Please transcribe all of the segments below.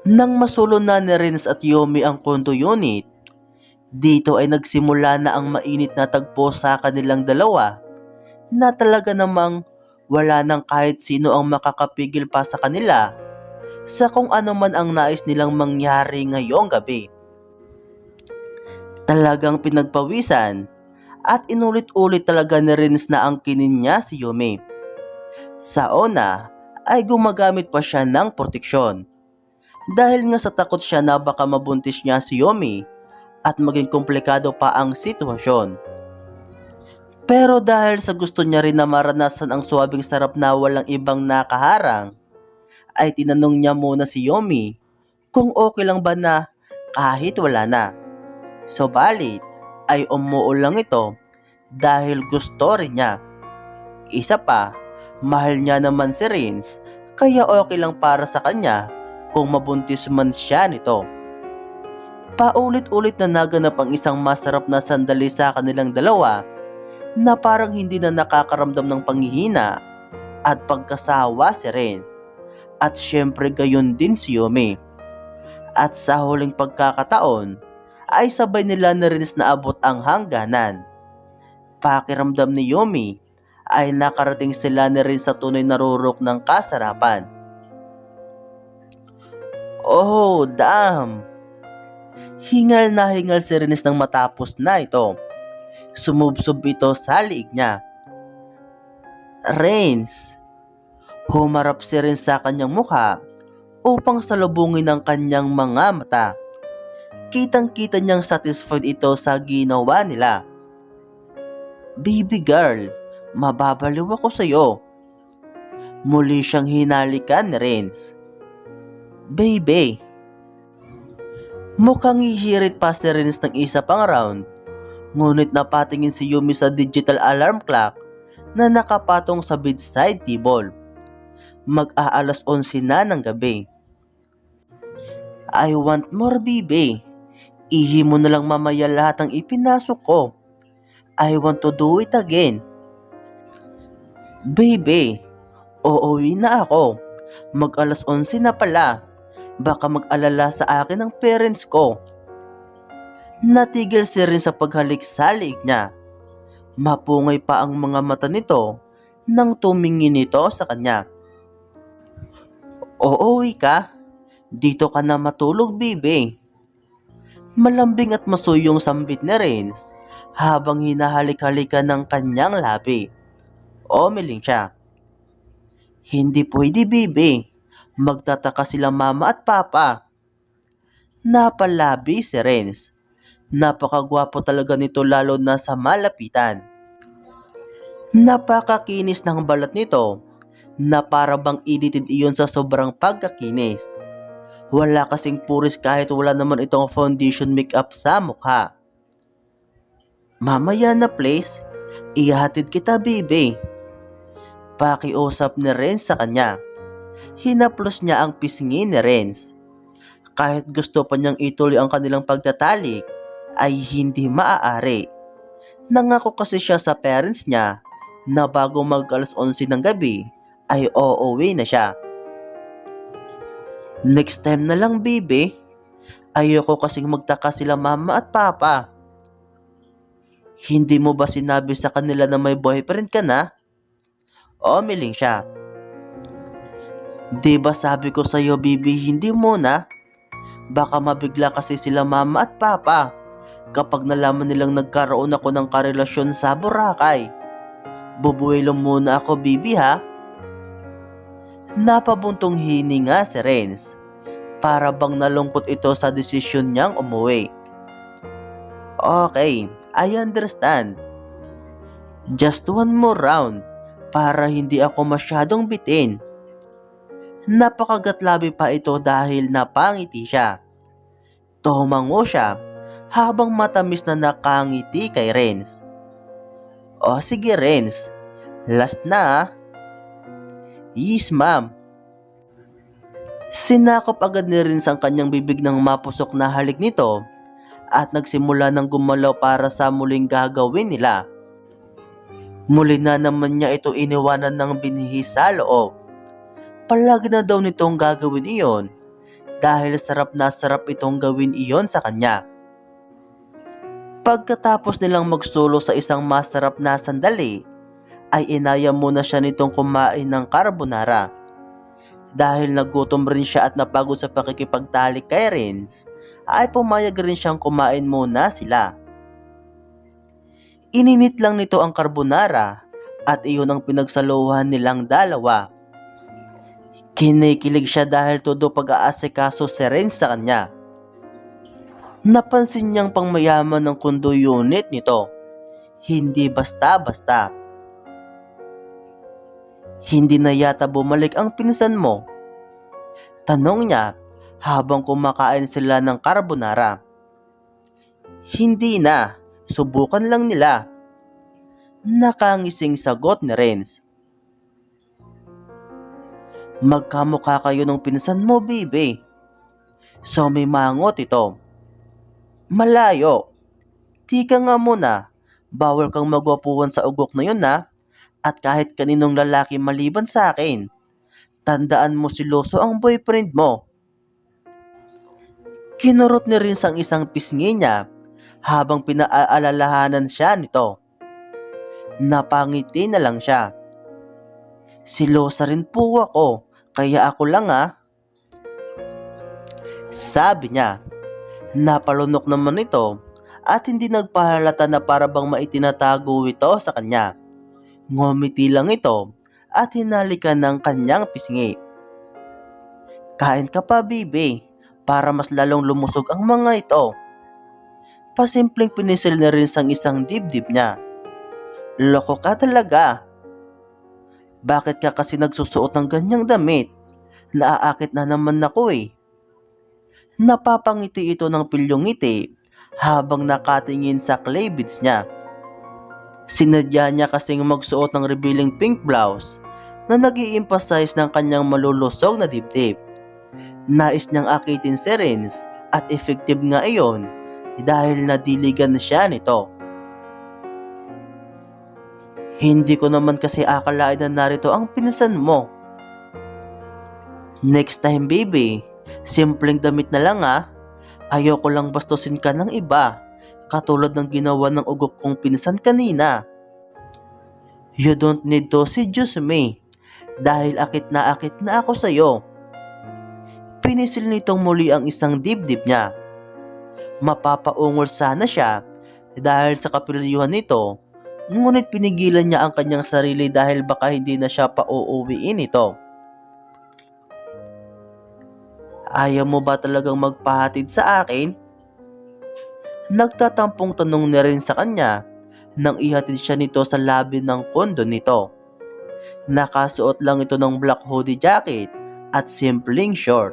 Nang masulo na ni Renz at Yomi ang condo unit, dito ay nagsimula na ang mainit na tagpo sa kanilang dalawa na talaga namang wala nang kahit sino ang makakapigil pa sa kanila sa kung ano man ang nais nilang mangyari ngayong gabi. Talagang pinagpawisan at inulit-ulit talaga ni Renz na angkinin niya si Yomi. Sa una ay gumagamit pa siya ng proteksyon dahil nga sa takot siya na baka mabuntis niya si Yomi at maging komplikado pa ang sitwasyon. Pero dahil sa gusto niya rin na maranasan ang suwabing sarap na walang ibang nakaharang, ay tinanong niya muna si Yomi kung okay lang ba na kahit wala na. Subalit ay umuo lang ito dahil gusto rin niya. Isa pa, mahal niya naman si Renz kaya okay lang para sa kanya kung mabuntis man siya nito. Paulit-ulit na naganap ang isang masarap na sandali sa kanilang dalawa na parang hindi na nakakaramdam ng panghihina at pagkasawa si Renz. At syempre gayon din si Yomi. At sa huling pagkakataon ay sabay nila na Renz na abot ang hangganan. Pakiramdam ni Yomi ay nakarating sila ni Renz sa tunay na rurok ng kasarapan. Oh, damn! Hingal na hingal si Renz nang matapos na ito. Sumubsob ito sa liig niya. Renz! Humarap si Renz sa kanyang mukha upang salubungin ang kanyang mga mata. Kitang-kita niyang satisfied ito sa ginawa nila. Baby girl, mababaliw ako sa iyo. Muli siyang hinalikan ni Renz. Baby. Mukhang hihirit pa si Renz ng isa pang round, ngunit napatingin si Yomi sa digital alarm clock na nakapatong sa bedside table. Mag-aalas 11 na ng gabi. I want more, baby. Ihi mo na lang mamaya lahat ng ipinasok ko. I want to do it again. Baby, uuwi na ako. Mag-alas 11 na pala. Baka mag-alala sa akin ang parents ko. Natigil si Renz sa paghalik sa liig niya. Mapungay pa ang mga mata nito nang tumingin ito sa kanya. Uuwi ka? Dito ka na matulog, baby. Malambing at masuyong sambit ni Renz habang hinahalik-halikan ng kanyang labi. Umiling siya. Hindi pwede, baby. Magtataka sila mama at papa. Napalabi si Renz. Napakagwapo talaga nito lalo na sa malapitan. Napakakinis ng balat nito na para bang edited iyon sa sobrang pagkakinis. Wala kasing puris kahit wala naman itong foundation makeup sa mukha. Mamaya na please, ihatid kita, baby. Pakiusap ni Renz sa kanya. Hinaplos niya ang pisngi ni Renz. Kahit gusto pa niyang ituloy ang kanilang pagtatalik, ay hindi maaari. Nangako kasi siya sa parents niya na bago mag-alas 11 ng gabi ay uuwi na siya. Next time na lang, baby. Ayoko kasing magtaka sila mama at papa. Hindi mo ba sinabi sa kanila na may boyfriend ka na? Umiling siya. Diba sabi ko sa'yo, baby, hindi muna. Baka mabigla kasi sila mama at papa kapag nalaman nilang nagkaroon ako ng karelasyon sa Boracay. Bubuelo muna ako, baby, ha? Napabuntong hininga si Renz. Para bang nalungkot ito sa desisyon niyang umuwi. Okay, I understand. Just one more round para hindi ako masyadong bitin. Napakagatlabi pa ito dahil napangiti siya. Tumango siya habang matamis na nakangiti kay Renz. O sige, Renz, last na. Yes, ma'am. Sinakop agad ni Renz ang kanyang bibig ng mapusok na halik nito at nagsimula ng gumalaw para sa muling gagawin nila. Muli na naman niya ito iniwanan ng binhi sa loob. Palagi na daw nitong gagawin iyon dahil sarap na sarap itong gawin iyon sa kanya. Pagkatapos nilang magsulo sa isang masarap na sandali, ay inaya muna siya nitong kumain ng carbonara. Dahil nagutom rin siya at napagod sa pakikipagtalik kay Renz, ay pumayag rin siyang kumain muna sila. Ininit lang nito ang carbonara at iyon ang pinagsaluhan nilang dalawa. Kinikilig siya dahil todo pag-aasikaso si Renz sa kanya. Napansin niyang pangmayaman ng condo unit nito. Hindi basta-basta. Hindi na yata bumalik ang pinsan mo? Tanong niya habang kumakain sila ng carbonara. Hindi na, subukan lang nila. Nakangising sagot ni Renz. Magkamukha kayo ng pinsan mo, baby. So may mangot ito. Malayo. Tika nga muna, bawal kang magwapuan sa ugok na yun na. At kahit kaninong lalaki maliban sa akin, tandaan mo si Loso ang boyfriend mo. Kinurot ni Renz ang isang pisngi niya habang pinaalalahanan siya nito. Napangiti na lang siya. Si Losa rin po ako, kaya ako lang sabi niya. Napalunok naman ito at hindi nagpahalata na para bang maitinatago ito sa kanya. Ngumiti lang ito at hinalikan ng kanyang pisngi. Kain ka pa, baby, para mas lalong lumusog ang mga ito. Pasimpleng pinisil na rin sang isang dibdib niya. Loko ka talaga. Bakit ka kasi nagsusuot ng ganyang damit? Naaakit na naman ako eh. Napapangiti ito ng pilyong ngiti habang nakatingin sa clay beads niya. Sinadya niya kasing magsuot ng revealing pink blouse na nag-i-emphasize ng kanyang malulusog na dibdib. Nais niyang akitin si Renz at effective nga iyon dahil nadiligan siya nito. Hindi ko naman kasi akalain na narito ang pinsan mo. Next time, baby, simpleng damit na lang Ayoko lang bastusin ka ng iba, katulad ng ginawa ng ugok kong pinsan kanina. You don't need to seduce me, dahil akit na ako sa'yo. Pinisil nitong muli ang isang dibdib niya. Mapapaungol sana siya dahil sa kapilyuhan nito, ngunit pinigilan niya ang kanyang sarili dahil baka hindi na siya pauuwiin ito. Ayaw mo ba talagang magpahatid sa akin? Nagtatampong tanong na rin sa kanya nang ihatid siya nito sa labi ng kondo nito. Nakasuot lang ito ng black hoodie jacket at simpleng short.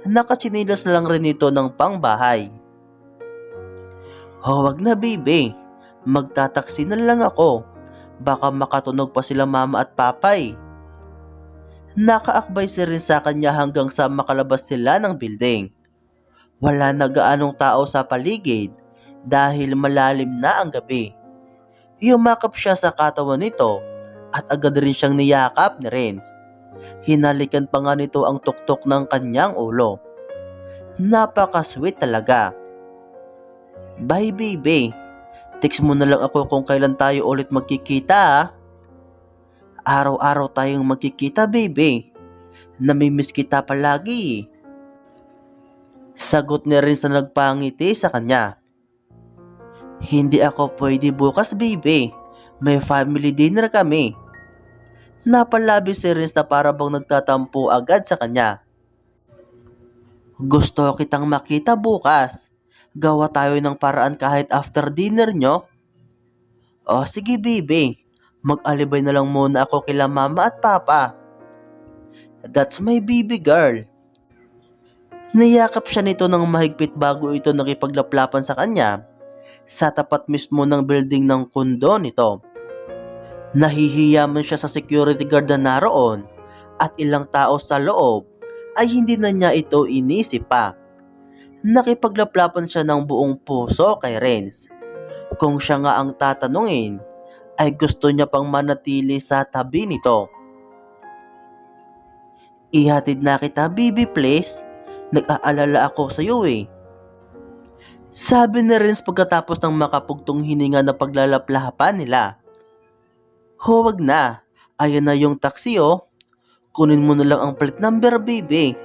Nakatsinilas lang rin ito ng pangbahay. Huwag na, baby. Magtataksi na lang ako. Baka makatunog pa sila mama at papa eh. Nakaakbay si Renz sa kanya hanggang sa makalabas sila ng building. Wala na gaanong tao sa paligid dahil malalim na ang gabi. Yumakap siya sa katawan nito at agad rin siyang niyakap ni Renz. Hinalikan pa nga nito ang tuktok ng kanyang ulo. Napaka-sweet talaga. Bye, baby. Text mo na lang ako kung kailan tayo ulit magkikita Araw-araw tayong magkikita, baby. Namimiss kita palagi. Sagot ni Renz na nagpangiti sa kanya. Hindi ako pwede bukas, baby. May family dinner kami. Napalabi si Renz na para bang nagtatampo agad sa kanya. Gusto kitang makita bukas. Gawa tayo ng paraan kahit after dinner nyo. O sige, baby. Mag-alibay na lang muna ako kila mama at papa. That's my baby girl. Niyakap siya nito ng mahigpit bago ito nakipaglaplapan sa kanya sa tapat mismo ng building ng kondo nito. Nahihiya man siya sa security guard na naroon at ilang tao sa loob ay hindi na niya ito inisip pa. Nakipaglaplapan siya ng buong puso kay Renz. Kung siya nga ang tatanungin, ay gusto niya pang manatili sa tabi nito. Ihatid na kita, baby, please. Nag-aalala ako sa iyo eh. Sabi ni Renz pagkatapos ng makapugtong hininga na paglalaplahapan nila. Huwag na. Ayan na yung taxi oh. Kunin mo na lang ang plate number, baby.